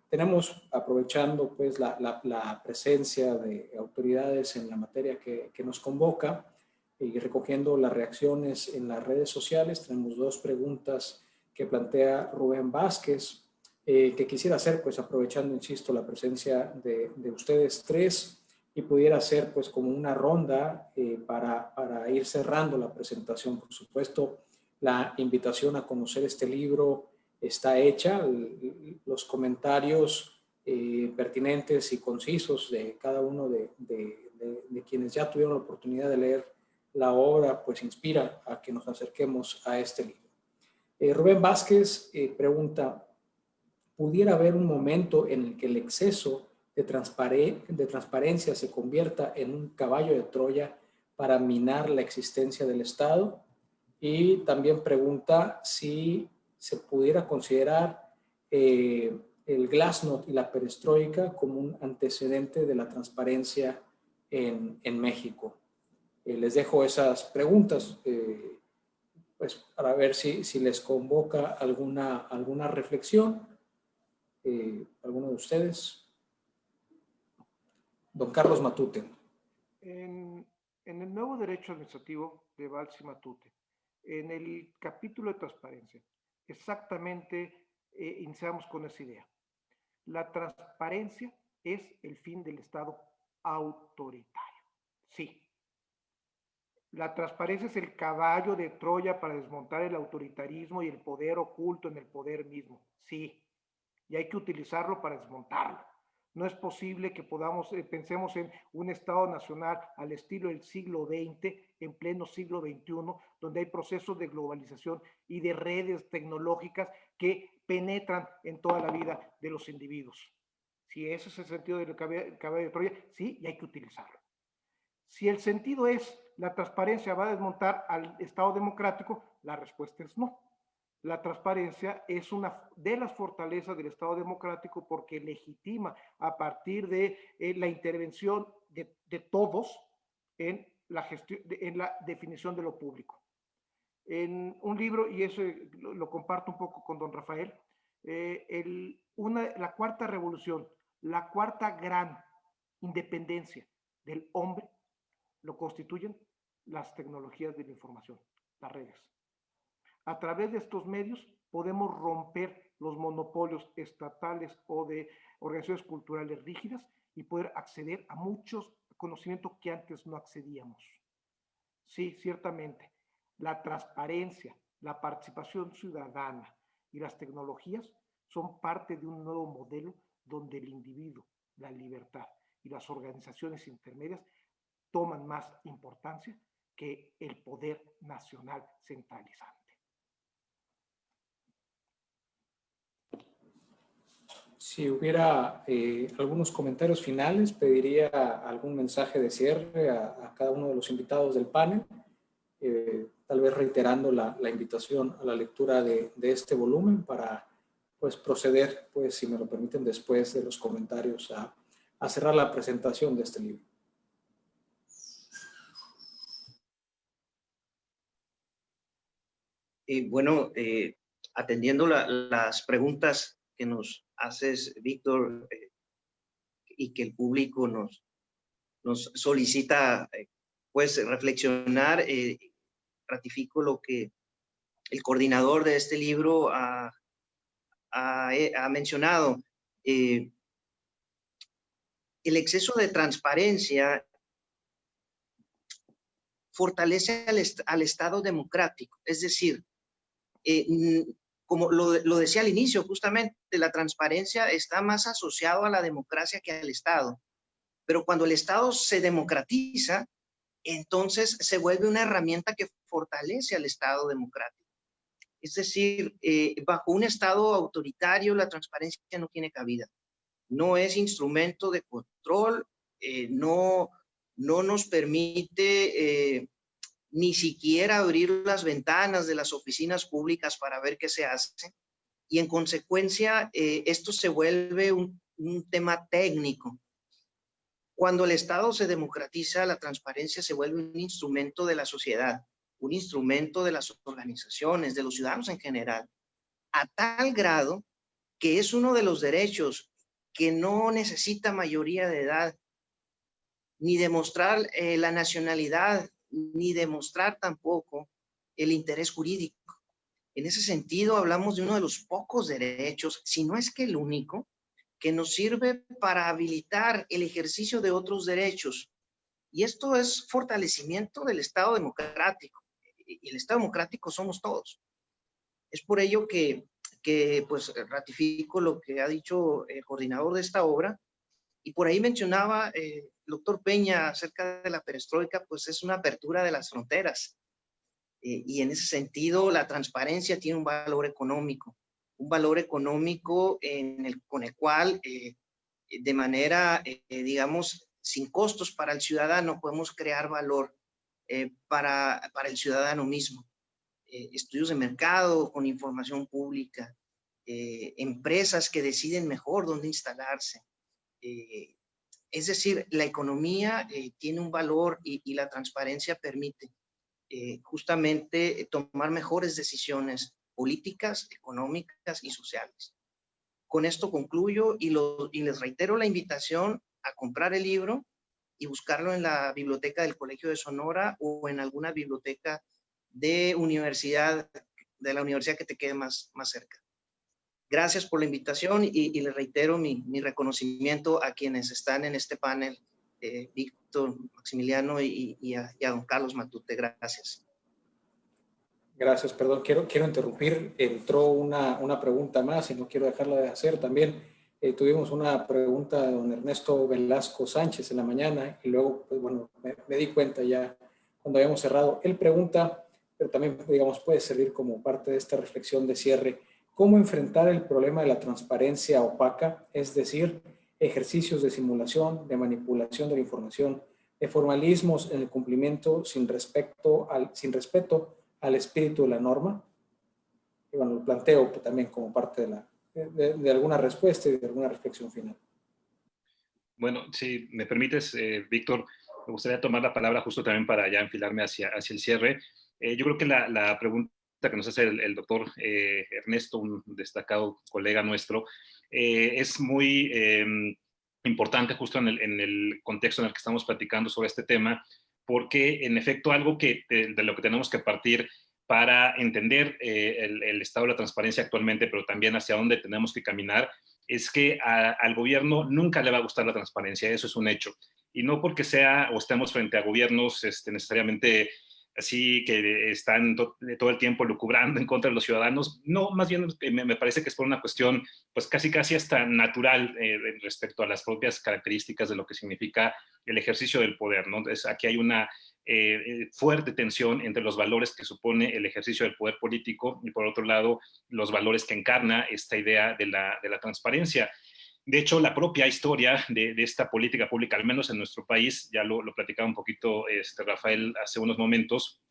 Tenemos, aprovechando pues la presencia de autoridades en la materia que nos convoca y recogiendo las reacciones en las redes sociales, tenemos dos preguntas que plantea Rubén Vázquez, que quisiera hacer, pues aprovechando, insisto, la presencia de ustedes tres, y pudiera ser pues como una ronda para ir cerrando la presentación. Por supuesto, la invitación a conocer este libro está hecha. Los comentarios pertinentes y concisos de cada uno de quienes ya tuvieron la oportunidad de leer la obra, pues inspira a que nos acerquemos a este libro. Rubén Vázquez pregunta, ¿pudiera haber un momento en el que el exceso de transparencia se convierta en un caballo de Troya para minar la existencia del Estado? Y también pregunta si se pudiera considerar el Glasnost y la perestroika como un antecedente de la transparencia en México. Les dejo esas preguntas pues para ver si les convoca alguna reflexión. ¿Alguno de ustedes? Don Carlos Matute. En el nuevo derecho administrativo de Valls y Matute, en el capítulo de transparencia, exactamente iniciamos con esa idea. La transparencia es el fin del Estado autoritario. Sí. La transparencia es el caballo de Troya para desmontar el autoritarismo y el poder oculto en el poder mismo. Sí. Y hay que utilizarlo para desmontarlo. No es posible que pensemos en un Estado nacional al estilo del siglo XX, en pleno siglo XXI, donde hay procesos de globalización y de redes tecnológicas que penetran en toda la vida de los individuos. Si ese es el sentido del caballo de Troya, sí, y hay que utilizarlo. Si el sentido es la transparencia va a desmontar al Estado democrático, la respuesta es no. La transparencia es una de las fortalezas del Estado democrático porque legitima a partir de la intervención de todos en la definición de lo público. En un libro, y eso lo comparto un poco con don Rafael, la cuarta revolución, la cuarta gran independencia del hombre, lo constituyen las tecnologías de la información, las redes. A través de estos medios podemos romper los monopolios estatales o de organizaciones culturales rígidas y poder acceder a muchos conocimientos que antes no accedíamos. Sí, ciertamente, la transparencia, la participación ciudadana y las tecnologías son parte de un nuevo modelo donde el individuo, la libertad y las organizaciones intermedias toman más importancia que el poder nacional centralizante. Si hubiera algunos comentarios finales, pediría algún mensaje de cierre a cada uno de los invitados del panel, tal vez reiterando la invitación a la lectura de este volumen para pues, proceder, pues, si me lo permiten, después de los comentarios a cerrar la presentación de este libro. Bueno, atendiendo las preguntas que nos haces, Víctor, y que el público nos solicita, pues, reflexionar, ratifico lo que el coordinador de este libro ha mencionado. El exceso de transparencia fortalece al Estado democrático, es decir, como lo decía al inicio, justamente la transparencia está más asociado a la democracia que al Estado. Pero cuando el Estado se democratiza, entonces se vuelve una herramienta que fortalece al Estado democrático. Es decir, bajo un Estado autoritario, la transparencia no tiene cabida. No es instrumento de control, no nos permite ni siquiera abrir las ventanas de las oficinas públicas para ver qué se hace. Y en consecuencia, esto se vuelve un tema técnico. Cuando el Estado se democratiza, la transparencia se vuelve un instrumento de la sociedad, un instrumento de las organizaciones, de los ciudadanos en general, a tal grado que es uno de los derechos que no necesita mayoría de edad, ni demostrar la nacionalidad, ni demostrar tampoco el interés jurídico. En ese sentido, hablamos de uno de los pocos derechos, si no es que el único, que nos sirve para habilitar el ejercicio de otros derechos. Y esto es fortalecimiento del Estado democrático. Y el Estado democrático somos todos. Es por ello que que pues ratifico lo que ha dicho el coordinador de esta obra. Y por ahí mencionaba el doctor Peña acerca de la perestroika, pues es una apertura de las fronteras. Y en ese sentido, la transparencia tiene un valor económico con el cual de manera, digamos, sin costos para el ciudadano, podemos crear valor para el ciudadano mismo. Estudios de mercado con información pública, empresas que deciden mejor dónde instalarse. Es decir, la economía tiene un valor y la transparencia permite justamente tomar mejores decisiones políticas, económicas y sociales. Con esto concluyo y les reitero la invitación a comprar el libro y buscarlo en la biblioteca del Colegio de Sonora o en alguna biblioteca de la universidad que te quede más cerca. Gracias por la invitación y les reitero mi reconocimiento a quienes están en este panel, Víctor, Maximiliano y a don Carlos Matute. Gracias. Gracias, perdón, quiero interrumpir. Entró una pregunta más y no quiero dejarla de hacer también. Tuvimos una pregunta de don Ernesto Velasco Sánchez en la mañana y luego, pues bueno, me di cuenta ya cuando habíamos cerrado. Él pregunta, pero también, digamos, puede servir como parte de esta reflexión de cierre, ¿cómo enfrentar el problema de la transparencia opaca? Es decir, ejercicios de simulación, de manipulación de la información, de formalismos en el cumplimiento sin respeto al espíritu de la norma. Y bueno, lo planteo también como parte de alguna respuesta y de alguna reflexión final. Bueno, si me permites, Víctor, me gustaría tomar la palabra justo también para ya enfilarme hacia el cierre. Yo creo que la pregunta que nos hace el doctor Ernesto, un destacado colega nuestro, es muy importante justo en el contexto en el que estamos platicando sobre este tema, porque en efecto algo de lo que tenemos que partir para entender el estado de la transparencia actualmente, pero también hacia dónde tenemos que caminar, es que al gobierno nunca le va a gustar la transparencia, eso es un hecho. Y no porque sea o estemos frente a gobiernos necesariamente así que están todo el tiempo lucubrando en contra de los ciudadanos. No, más bien me parece que es por una cuestión pues casi hasta natural respecto a las propias características de lo que significa el ejercicio del poder, ¿no? Entonces, aquí hay una fuerte tensión entre los valores que supone el ejercicio del poder político y por otro lado los valores que encarna esta idea de la transparencia. De hecho, la propia historia de esta política pública, al menos en nuestro país, ya lo platicaba un poquito Rafael hace unos momentos,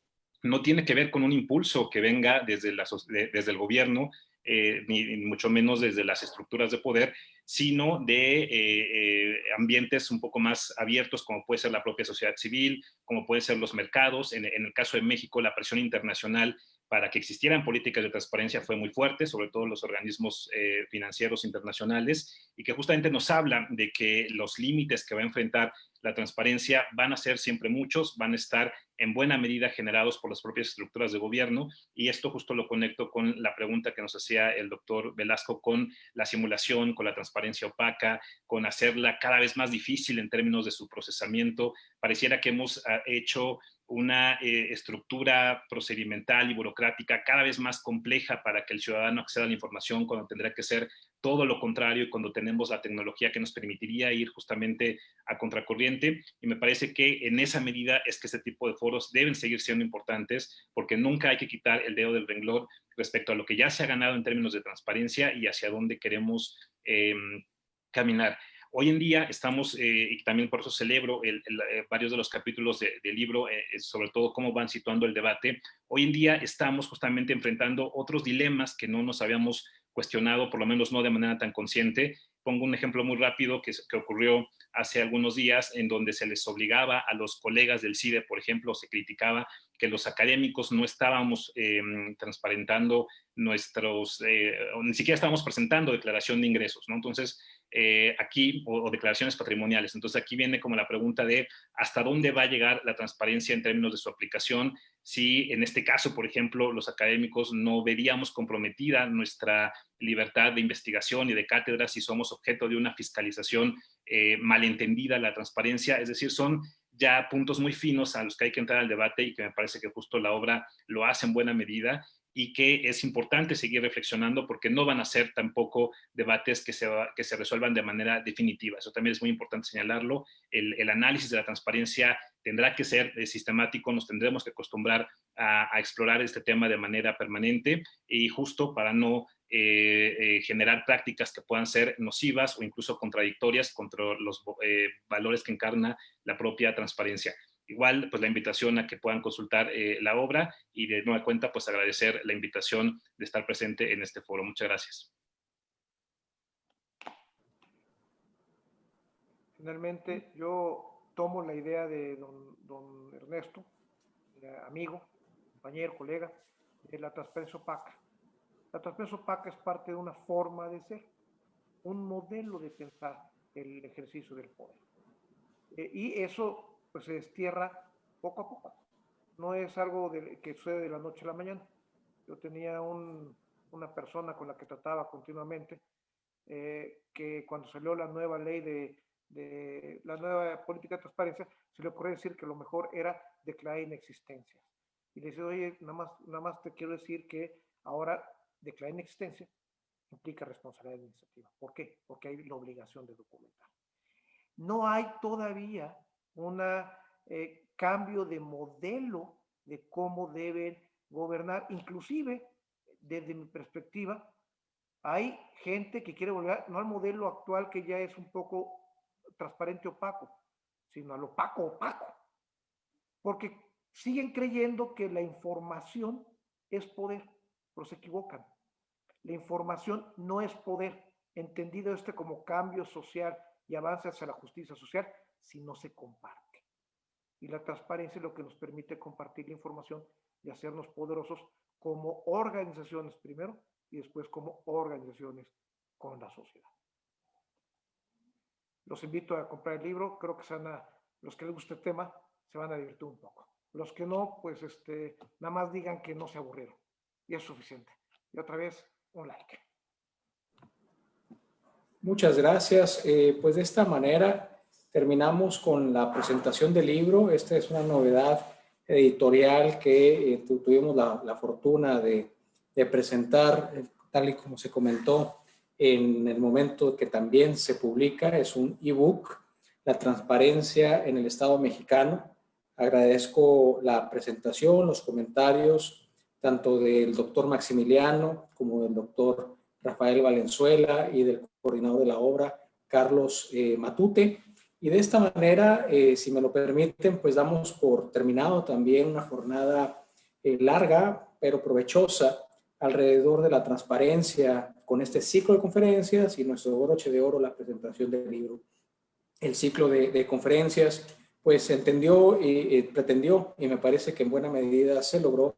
no tiene que ver con un impulso que venga desde el gobierno, ni mucho menos desde las estructuras de poder, sino de ambientes un poco más abiertos, como puede ser la propia sociedad civil, como pueden ser los mercados. En el caso de México, la presión internacional para que existieran políticas de transparencia fue muy fuerte, sobre todo los organismos financieros internacionales, y que justamente nos hablan de que los límites que va a enfrentar la transparencia van a ser siempre muchos, van a estar en buena medida generados por las propias estructuras de gobierno, y esto justo lo conecto con la pregunta que nos hacía el doctor Velasco con la simulación, con la transparencia opaca, con hacerla cada vez más difícil en términos de su procesamiento. Pareciera que hemos hecho una estructura procedimental y burocrática cada vez más compleja para que el ciudadano acceda a la información cuando tendría que ser todo lo contrario y cuando tenemos la tecnología que nos permitiría ir justamente a contracorriente. Y me parece que en esa medida es que este tipo de foros deben seguir siendo importantes porque nunca hay que quitar el dedo del renglón respecto a lo que ya se ha ganado en términos de transparencia y hacia dónde queremos caminar. Hoy en día estamos, y también por eso celebro varios de los capítulos del libro, sobre todo cómo van situando el debate. Hoy en día estamos justamente enfrentando otros dilemas que no nos habíamos cuestionado, por lo menos no de manera tan consciente. Pongo un ejemplo muy rápido que ocurrió hace algunos días, en donde se les obligaba a los colegas del CIDE, por ejemplo, se criticaba que los académicos no estábamos transparentando nuestros, ni siquiera estábamos presentando declaración de ingresos, ¿no? Entonces, aquí, o declaraciones patrimoniales. Entonces, aquí viene como la pregunta de hasta dónde va a llegar la transparencia en términos de su aplicación, si en este caso, por ejemplo, los académicos no veríamos comprometida nuestra libertad de investigación y de cátedra si somos objeto de una fiscalización malentendida la transparencia. Es decir, son ya puntos muy finos a los que hay que entrar al debate y que me parece que justo la obra lo hace en buena medida. y que es importante seguir reflexionando porque no van a ser tampoco debates que se resuelvan de manera definitiva. Eso también es muy importante señalarlo. El análisis de la transparencia tendrá que ser sistemático, nos tendremos que acostumbrar a explorar este tema de manera permanente y justo para no generar prácticas que puedan ser nocivas o incluso contradictorias contra los valores que encarna la propia transparencia. Igual, pues la invitación a que puedan consultar la obra y de nueva cuenta, pues agradecer la invitación de estar presente en este foro. Muchas gracias. Finalmente, yo tomo la idea de don Ernesto, amigo, compañero, colega, de la transparencia opaca. La transparencia opaca es parte de una forma de ser, un modelo de pensar el ejercicio del poder. Y eso pues se destierra poco a poco. No es algo que sucede de la noche a la mañana. Yo tenía una persona con la que trataba continuamente, que cuando salió la nueva ley de la nueva política de transparencia, se le ocurrió decir que lo mejor era declarar inexistencias. Y le decía, oye, nada más te quiero decir que ahora declarar inexistencia implica responsabilidad administrativa. ¿Por qué? Porque hay la obligación de documentar. No hay todavía un cambio de modelo de cómo deben gobernar. Inclusive, desde mi perspectiva, hay gente que quiere volver no al modelo actual que ya es un poco transparente opaco, sino al opaco. Porque siguen creyendo que la información es poder, pero se equivocan. La información no es poder, entendido como cambio social y avance hacia la justicia social, si no se comparte. Y la transparencia es lo que nos permite compartir la información y hacernos poderosos como organizaciones primero y después como organizaciones con la sociedad. Los invito a comprar el libro, creo que los que les gusta el tema se van a divertir un poco. Los que no, pues nada más digan que no se aburrieron y es suficiente. Y otra vez, un like. Muchas gracias. Pues de esta manera terminamos con la presentación del libro. Esta es una novedad editorial que tuvimos la fortuna de presentar, tal y como se comentó en el momento que también se publica. Es un ebook, La transparencia en el Estado mexicano. Agradezco la presentación, los comentarios, tanto del doctor Maximiliano como del doctor Rafael Valenzuela y del coordinador de la obra, Carlos Matute. Y de esta manera, si me lo permiten, pues damos por terminado también una jornada larga, pero provechosa, alrededor de la transparencia con este ciclo de conferencias y nuestro broche de oro, la presentación del libro. El ciclo de conferencias, pues entendió y pretendió, y me parece que en buena medida se logró,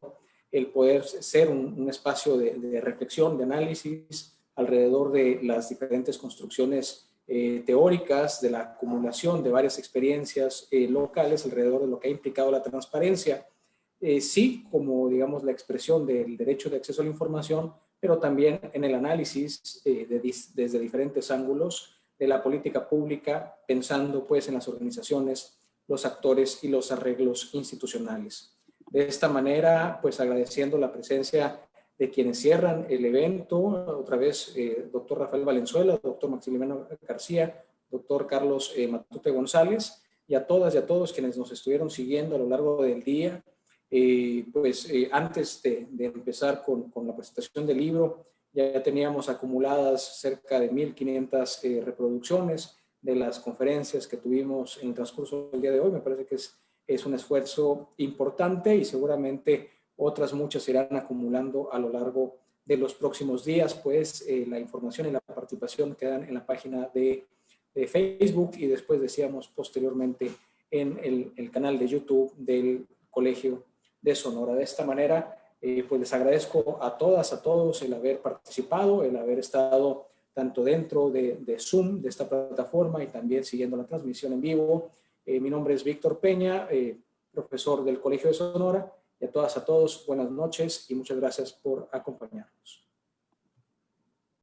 el poder ser un espacio de reflexión, de análisis alrededor de las diferentes construcciones teóricas, de la acumulación de varias experiencias locales alrededor de lo que ha implicado la transparencia, sí como, digamos, la expresión del derecho de acceso a la información, pero también en el análisis desde diferentes ángulos de la política pública, pensando pues en las organizaciones, los actores y los arreglos institucionales. De esta manera, pues agradeciendo la presencia de quienes cierran el evento, otra vez, doctor Rafael Valenzuela, doctor Maximiliano García, doctor Carlos Matute González, y a todas y a todos quienes nos estuvieron siguiendo a lo largo del día. Antes de empezar con la presentación del libro, ya teníamos acumuladas cerca de 1.500 reproducciones de las conferencias que tuvimos en el transcurso del día de hoy. Me parece que es un esfuerzo importante y seguramente otras muchas se irán acumulando a lo largo de los próximos días, pues la información y la participación quedan en la página de Facebook y después decíamos posteriormente en el canal de YouTube del Colegio de Sonora. De esta manera, pues les agradezco a todas, a todos el haber participado, el haber estado tanto dentro de Zoom, de esta plataforma, y también siguiendo la transmisión en vivo. Mi nombre es Víctor Peña, profesor del Colegio de Sonora, y a todas, a todos, buenas noches y muchas gracias por acompañarnos.